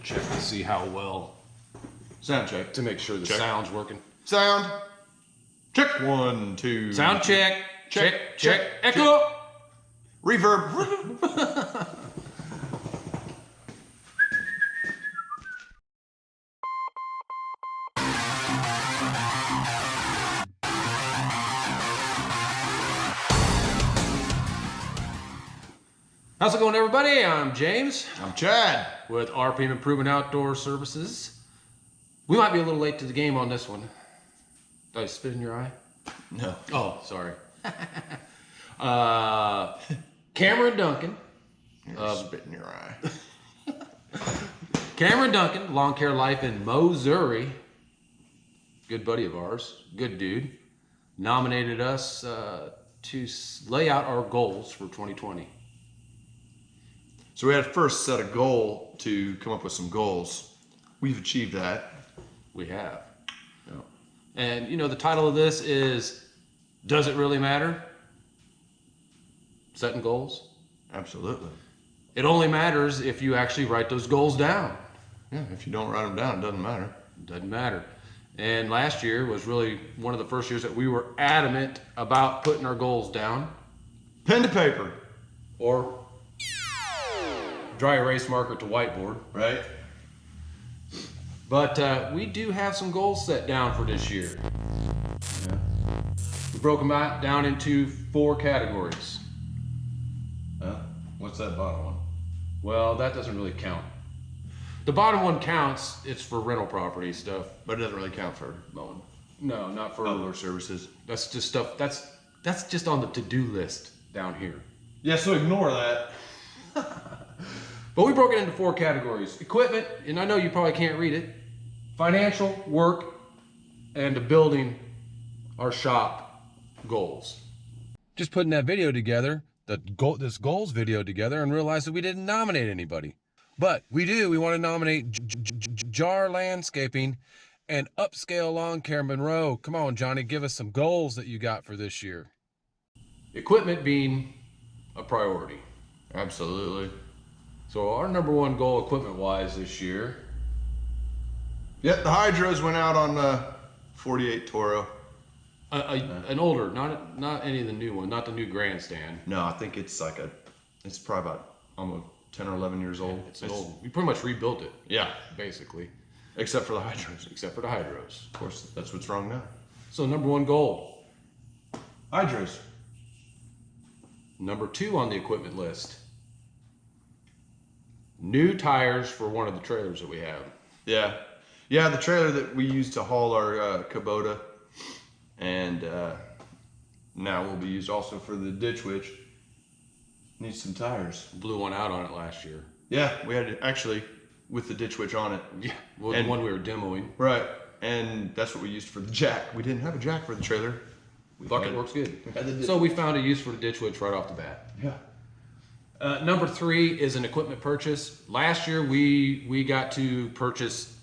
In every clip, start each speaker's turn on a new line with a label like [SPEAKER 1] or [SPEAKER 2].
[SPEAKER 1] check to see how well,
[SPEAKER 2] Sound check.
[SPEAKER 1] to make sure the
[SPEAKER 2] Check.
[SPEAKER 1] sound's working.
[SPEAKER 2] Sound. Check 1, 2.
[SPEAKER 1] Sound check.
[SPEAKER 2] Check,
[SPEAKER 1] Check.
[SPEAKER 2] check,
[SPEAKER 1] Echo.
[SPEAKER 2] Reverb.
[SPEAKER 1] How's it going, everybody? I'm James
[SPEAKER 2] I'm Chad.
[SPEAKER 1] with RPM Improvement Outdoor Services. We might be a little late to the game on this one. Did I spit in your eye?
[SPEAKER 2] No.
[SPEAKER 1] Oh, sorry. Cameron Duncan.
[SPEAKER 2] Spit in your eye.
[SPEAKER 1] Cameron Duncan, Lawn Care Life in Mowssouri. Good buddy of ours. Good dude. Nominated us to lay out our goals for 2020.
[SPEAKER 2] So we had first set a goal to come up with some goals. We've achieved that.
[SPEAKER 1] We have. Yeah. And, you know, the title of this is, Does It Really Matter? Setting goals.
[SPEAKER 2] Absolutely.
[SPEAKER 1] It only matters if you actually write those goals down.
[SPEAKER 2] Yeah, if you don't write them down, it doesn't matter.
[SPEAKER 1] It doesn't matter. And last year was really one of the first years that we were adamant about putting our goals down.
[SPEAKER 2] Pen to paper.
[SPEAKER 1] Or dry erase marker to whiteboard.
[SPEAKER 2] Right?
[SPEAKER 1] But we do have some goals set down for this year.
[SPEAKER 2] Yeah.
[SPEAKER 1] We broke them down into 4 categories.
[SPEAKER 2] What's that bottom one?
[SPEAKER 1] Well, that doesn't really count. The bottom one counts. It's for rental property stuff.
[SPEAKER 2] But it doesn't really count for mowing.
[SPEAKER 1] No, not for
[SPEAKER 2] Outdoor services.
[SPEAKER 1] That's just stuff. That's just on the to-do list down here.
[SPEAKER 2] Yeah, so ignore that.
[SPEAKER 1] But we broke it into 4 categories: equipment, and I know you probably can't read it. Financial, work, and building our shop goals. Just putting that video together, this goals video together, and realized that we didn't nominate anybody. But we do. We want to nominate J.A.R Landscaping and Upscale Lawn Care Monroe. Come on, Johnny, give us some goals that you got for this year. Equipment being a priority.
[SPEAKER 2] Absolutely.
[SPEAKER 1] So our number 1 goal equipment-wise this year.
[SPEAKER 2] Yep, the hydros went out on 48 Toro.
[SPEAKER 1] An older, not any of the new one, not the new grandstand.
[SPEAKER 2] No, I think it's it's probably about almost 10 or 11 years old.
[SPEAKER 1] It's an old. We pretty much rebuilt it.
[SPEAKER 2] Yeah.
[SPEAKER 1] Basically.
[SPEAKER 2] Except for the hydros.
[SPEAKER 1] Except for the hydros.
[SPEAKER 2] Of course, that's what's wrong now.
[SPEAKER 1] So number 1 goal.
[SPEAKER 2] Hydros.
[SPEAKER 1] Number 2 on the equipment list. New tires for one of the trailers that we have.
[SPEAKER 2] Yeah. Yeah, the trailer that we used to haul our Kubota, and now will be used also for the Ditch Witch. Needs some tires.
[SPEAKER 1] Blew one out on it last year.
[SPEAKER 2] Yeah, we had it actually with the Ditch Witch on it.
[SPEAKER 1] Yeah, well, the one we were demoing.
[SPEAKER 2] Right, and that's what we used for the jack. We didn't have a jack for the trailer.
[SPEAKER 1] Bucket works good. So we found a use for the Ditch Witch right off the bat.
[SPEAKER 2] Yeah.
[SPEAKER 1] Number 3 is an equipment purchase. Last year we got to purchase.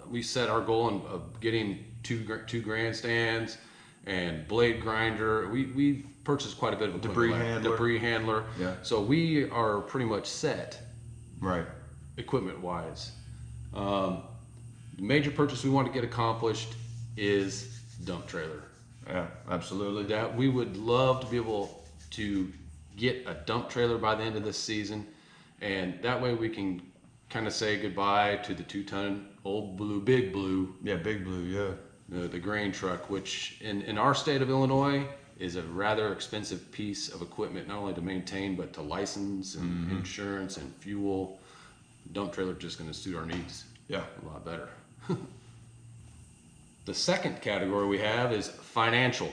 [SPEAKER 1] We set our goal of getting two grandstands and blade grinder. We purchased quite a bit of equipment. Debris handler.
[SPEAKER 2] Yeah.
[SPEAKER 1] So we are pretty much set.
[SPEAKER 2] Right.
[SPEAKER 1] Equipment wise. The major purchase we want to get accomplished is dump trailer.
[SPEAKER 2] Yeah, absolutely.
[SPEAKER 1] That we would love to be able to get a dump trailer by the end of this season, and that way we can kind of say goodbye to the 2-ton old blue, big blue.
[SPEAKER 2] Yeah, big blue, yeah.
[SPEAKER 1] The grain truck, which in our state of Illinois is a rather expensive piece of equipment, not only to maintain, but to license and insurance and fuel. Dump trailer just going to suit our needs.
[SPEAKER 2] Yeah.
[SPEAKER 1] A lot better. The second category we have is financial.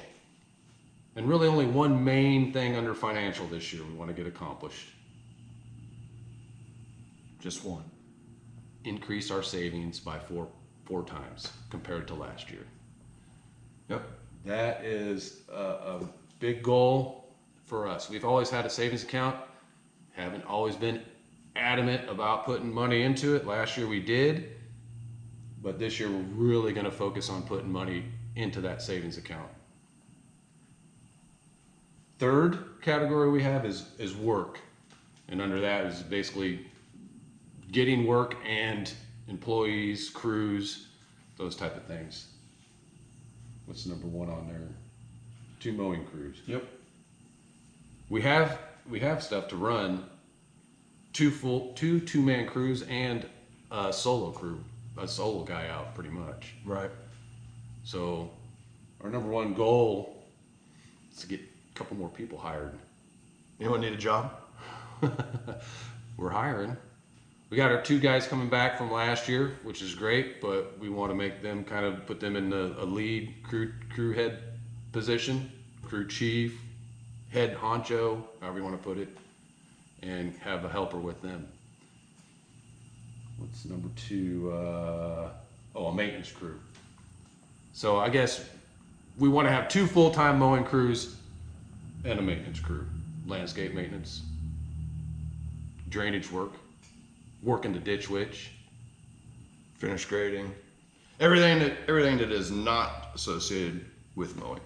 [SPEAKER 1] And really only one main thing under financial this year we want to get accomplished. Just one. Increase our savings by four times compared to last year.
[SPEAKER 2] Yep.
[SPEAKER 1] That is a big goal for us. We've always had a savings account. Haven't always been adamant about putting money into it. Last year we did. But this year we're really going to focus on putting money into that savings account. Third category we have is work. And under that is basically getting work and employees, crews, those type of things. What's number 1 on there? 2 mowing crews.
[SPEAKER 2] Yep.
[SPEAKER 1] We have stuff to run 2-man crews and a solo crew, a solo guy out pretty much.
[SPEAKER 2] Right.
[SPEAKER 1] So our number 1 goal is to get a couple more people hired.
[SPEAKER 2] Anyone need a job?
[SPEAKER 1] We're hiring. We got our 2 guys coming back from last year, which is great, but we want to make them put them in a lead crew head position, crew chief, head honcho, however you want to put it, and have a helper with them. What's number 2? A maintenance crew. So I guess we want to have 2 full-time mowing crews and a maintenance crew. Landscape maintenance, drainage work in the ditch witch,
[SPEAKER 2] Finish grading. Everything that is not associated with mowing.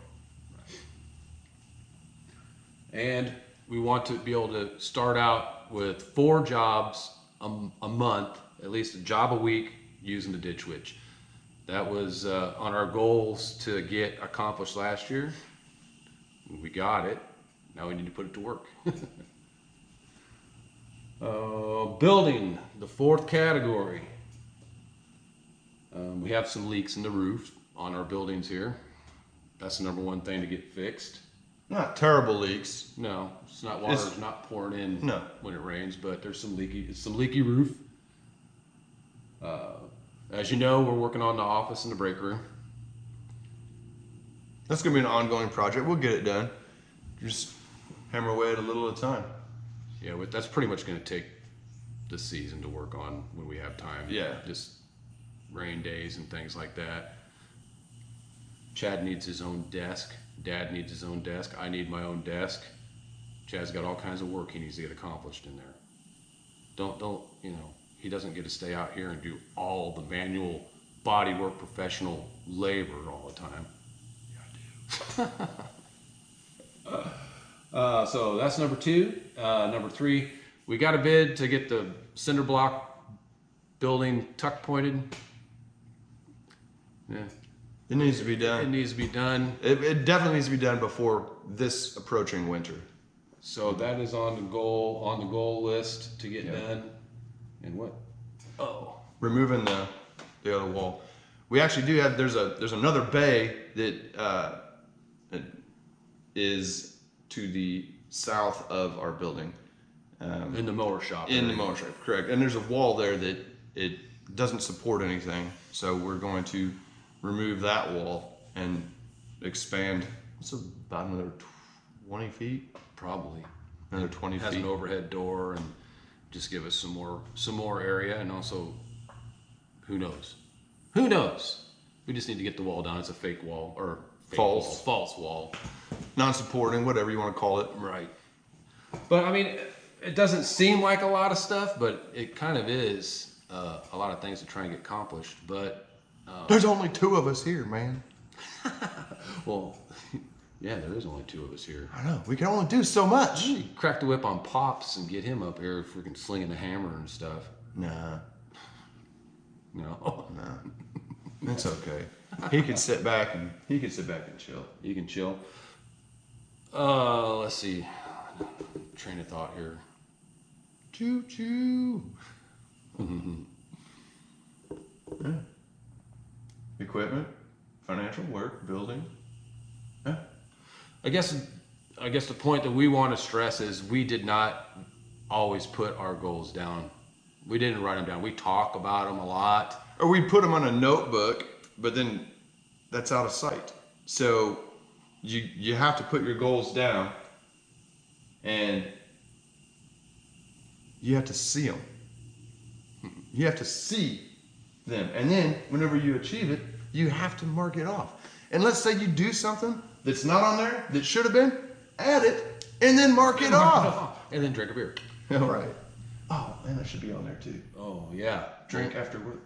[SPEAKER 1] and we want to be able to start out with 4 jobs a month, at least a job a week, using the ditch witch. That was on our goals to get accomplished last year. We got it. Now we need to put it to work. Building, the 4th category. We have some leaks in the roof on our buildings here. That's the number 1 thing to get fixed.
[SPEAKER 2] Not terrible leaks.
[SPEAKER 1] No, it's not water's not pouring in
[SPEAKER 2] No.
[SPEAKER 1] when it rains, but there's some leaky roof. As you know, we're working on the office and the break room.
[SPEAKER 2] That's gonna be an ongoing project. We'll get it done. Just hammer away at a little at a time.
[SPEAKER 1] Yeah, that's pretty much going to take the season to work on when we have time.
[SPEAKER 2] Yeah.
[SPEAKER 1] Just rain days and things like that. Chad needs his own desk. Dad needs his own desk. I need my own desk. Chad's got all kinds of work he needs to get accomplished in there. Don't, he doesn't get to stay out here and do all the manual body work, professional labor all the time. Yeah, I do. So that's number 2. Number 3, we got a bid to get the cinder block building tuck pointed. Yeah,
[SPEAKER 2] It needs to be
[SPEAKER 1] it
[SPEAKER 2] done.
[SPEAKER 1] needs to be done.
[SPEAKER 2] It definitely needs to be done before this approaching winter.
[SPEAKER 1] So that is on the goal list to get
[SPEAKER 2] Yeah.
[SPEAKER 1] done. And what? Oh,
[SPEAKER 2] Removing the other wall. We actually do have there's another bay that is to the south of our building.
[SPEAKER 1] in the mower shop.
[SPEAKER 2] In the mower shop, correct. And there's a wall there that it doesn't support anything. So we're going to remove that wall and expand. It's about another 20 feet.
[SPEAKER 1] Probably.
[SPEAKER 2] Another 20
[SPEAKER 1] Has
[SPEAKER 2] feet.
[SPEAKER 1] an overhead door and just give us some more area, and also, who knows? Who knows? We just need to get the wall down. It's a fake wall or
[SPEAKER 2] False.
[SPEAKER 1] false wall.
[SPEAKER 2] Non-supporting, whatever you want to call it.
[SPEAKER 1] Right. But I mean, it doesn't seem like a lot of stuff, but it kind of is a lot of things to try and get accomplished. But
[SPEAKER 2] There's only 2 of us here, man.
[SPEAKER 1] well, yeah, there is only 2 of us here.
[SPEAKER 2] I know. We can only do so much.
[SPEAKER 1] You crack the whip on Pops and get him up here freaking slinging the hammer and stuff.
[SPEAKER 2] Nah.
[SPEAKER 1] No.
[SPEAKER 2] No. It's okay. He can sit back and chill.
[SPEAKER 1] You can chill. Let's see. Train of thought here.
[SPEAKER 2] Choo choo. Yeah. Equipment, financial work, building. Yeah.
[SPEAKER 1] I guess the point that we want to stress is we did not always put our goals down. We didn't write them down. We talk about them a lot.
[SPEAKER 2] Or we put them on a notebook, but then that's out of sight. So you have to put your goals down, and you have to see them. You have to see them, and then whenever you achieve it, you have to mark it off. And let's say you do something that's not on there that should have been, add it, and then mark it off.
[SPEAKER 1] And then drink a beer.
[SPEAKER 2] All right. Oh, and that should be on there too.
[SPEAKER 1] Oh yeah.
[SPEAKER 2] Drink after work.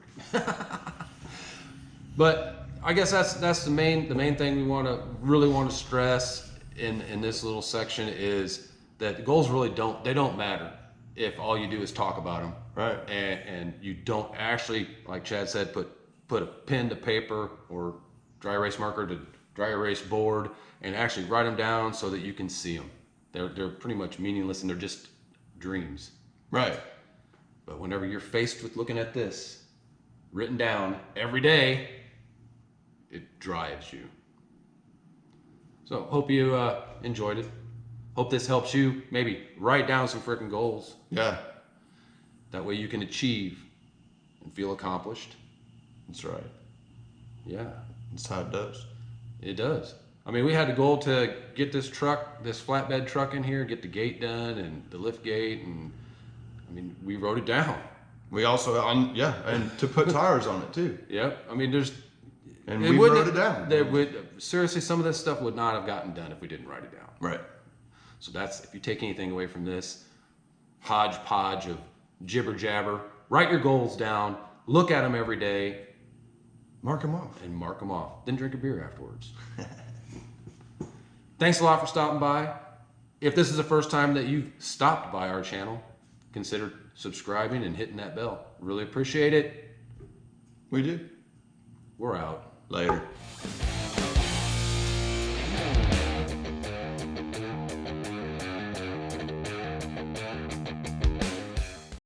[SPEAKER 1] But I guess that's the main thing we really want to stress in this little section is that the goals really don't matter. if all you do is talk about them.
[SPEAKER 2] Right.
[SPEAKER 1] And you don't actually, like Chad said, put a pen to paper or dry erase marker to dry erase board and actually write them down so that you can see them. They're pretty much meaningless and they're just dreams.
[SPEAKER 2] Right.
[SPEAKER 1] But whenever you're faced with looking at this written down every day, it drives you. So hope you enjoyed it. Hope this helps you maybe write down some freaking goals.
[SPEAKER 2] Yeah.
[SPEAKER 1] That way you can achieve and feel accomplished.
[SPEAKER 2] That's right.
[SPEAKER 1] Yeah,
[SPEAKER 2] That's how it does.
[SPEAKER 1] it does. I mean, we had the goal to get this flatbed truck in here, get the gate done and the lift gate, and I mean, we wrote it down.
[SPEAKER 2] We also, and to put tires on it too.
[SPEAKER 1] Yep. I mean,
[SPEAKER 2] And we wrote it down.
[SPEAKER 1] Seriously, some of this stuff would not have gotten done if we didn't write it down.
[SPEAKER 2] Right.
[SPEAKER 1] So if you take anything away from this hodgepodge of jibber jabber, write your goals down, look at them every day,
[SPEAKER 2] Mark them off.
[SPEAKER 1] and mark them off. Then drink a beer afterwards. Thanks a lot for stopping by. If this is the first time that you've stopped by our channel, consider subscribing and hitting that bell. Really appreciate it.
[SPEAKER 2] We do.
[SPEAKER 1] We're out.
[SPEAKER 2] Later.